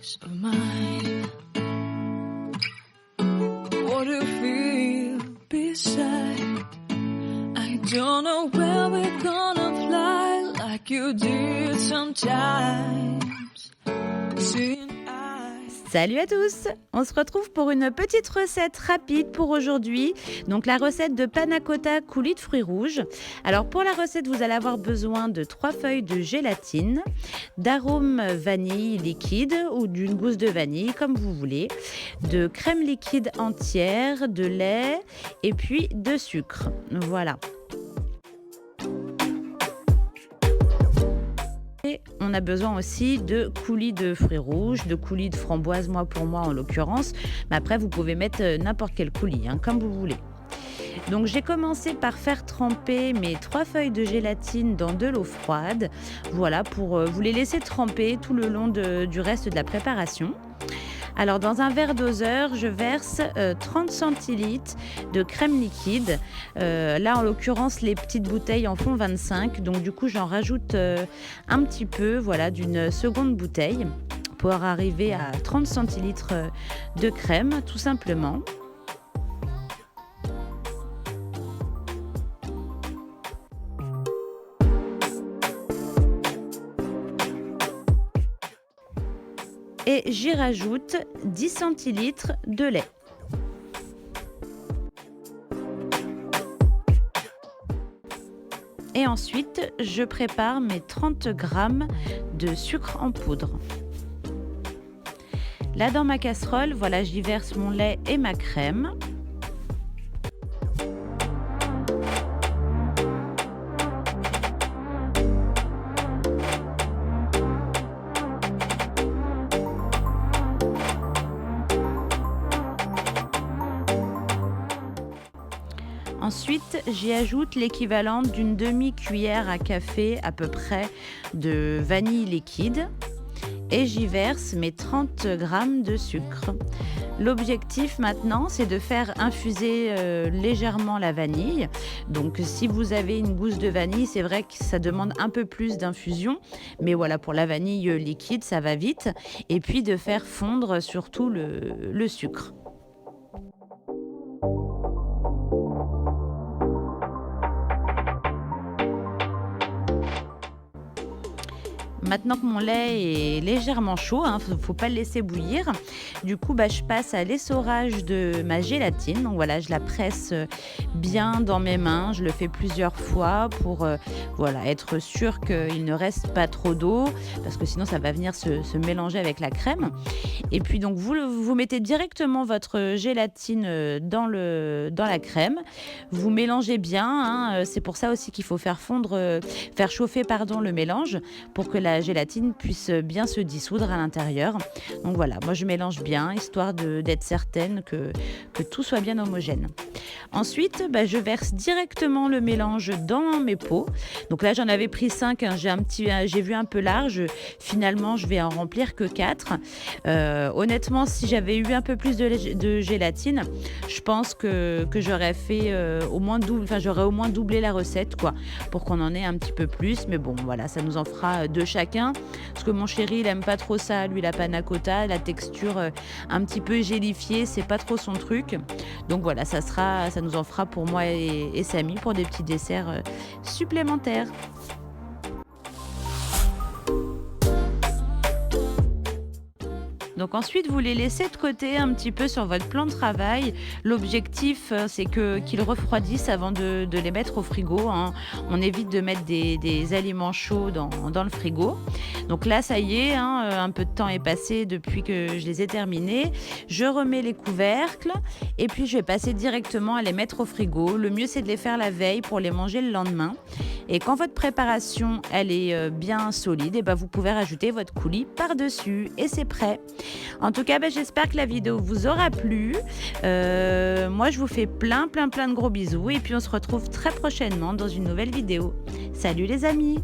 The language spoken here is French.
peace of mind. What do you feel beside? I don't know where we're gonna fly like you did sometimes. Seeing Salut à tous! On se retrouve pour une petite recette rapide pour aujourd'hui. Donc la recette de panna cotta coulis de fruits rouges. Alors pour la recette, vous allez avoir besoin de 3 feuilles de gélatine, d'arôme vanille liquide ou d'une gousse de vanille comme vous voulez, de crème liquide entière, de lait et puis de sucre. Voilà. On a besoin aussi de coulis de fruits rouges, de coulis de framboise, pour moi en l'occurrence. Mais après, vous pouvez mettre n'importe quel coulis, comme vous voulez. Donc j'ai commencé par faire tremper mes 3 feuilles de gélatine dans de l'eau froide. Voilà, pour vous les laisser tremper tout le long du reste de la préparation. Alors dans un verre doseur, je verse 30 centilitres de crème liquide. Là en l'occurrence, les petites bouteilles en font 25. Donc du coup, j'en rajoute un petit peu, voilà, d'une seconde bouteille pour arriver à 30 centilitres de crème, tout simplement. Et j'y rajoute 10 centilitres de lait. Et ensuite, je prépare mes 30 grammes de sucre en poudre. Là, dans ma casserole, voilà, j'y verse mon lait et ma crème. Ensuite, j'y ajoute l'équivalent d'une demi-cuillère à café à peu près de vanille liquide et j'y verse mes 30 grammes de sucre. L'objectif maintenant, c'est de faire infuser légèrement la vanille. Donc si vous avez une gousse de vanille, c'est vrai que ça demande un peu plus d'infusion. Mais voilà, pour la vanille liquide, ça va vite. Et puis de faire fondre surtout le sucre. Maintenant que mon lait est légèrement chaud, il ne faut pas le laisser bouillir. Du coup, je passe à l'essorage de ma gélatine. Donc voilà, je la presse bien dans mes mains. Je le fais plusieurs fois pour être sûr qu'il ne reste pas trop d'eau parce que sinon ça va venir se mélanger avec la crème. Et puis donc vous mettez directement votre gélatine dans la crème. Vous mélangez bien. C'est pour ça aussi qu'il faut faire chauffer le mélange pour que la gélatine puisse bien se dissoudre à l'intérieur. Donc voilà, moi je mélange bien histoire d'être certaine que tout soit bien homogène. Ensuite, je verse directement le mélange dans mes pots. Donc là j'en avais pris 5, j'ai vu un peu large. Finalement je vais en remplir que 4. Honnêtement, si j'avais eu un peu plus de gélatine, je pense que j'aurais fait j'aurais au moins doublé la recette pour qu'on en ait un petit peu plus. Mais bon voilà, ça nous en fera 2 chacun. Parce que mon chéri, il aime pas trop ça, lui, la panna cotta, la texture un petit peu gélifiée, c'est pas trop son truc. Donc voilà, ça nous en fera pour moi et Samy pour des petits desserts supplémentaires. Donc ensuite, vous les laissez de côté un petit peu sur votre plan de travail. L'objectif, c'est qu'ils refroidissent avant de les mettre au frigo. On évite de mettre des aliments chauds dans le frigo. Donc là, ça y est, un peu de temps est passé depuis que je les ai terminés. Je remets les couvercles et puis je vais passer directement à les mettre au frigo. Le mieux, c'est de les faire la veille pour les manger le lendemain. Et quand votre préparation elle est bien solide, vous pouvez rajouter votre coulis par-dessus et c'est prêt. En tout cas, j'espère que la vidéo vous aura plu. Moi, je vous fais plein de gros bisous et puis on se retrouve très prochainement dans une nouvelle vidéo. Salut les amis!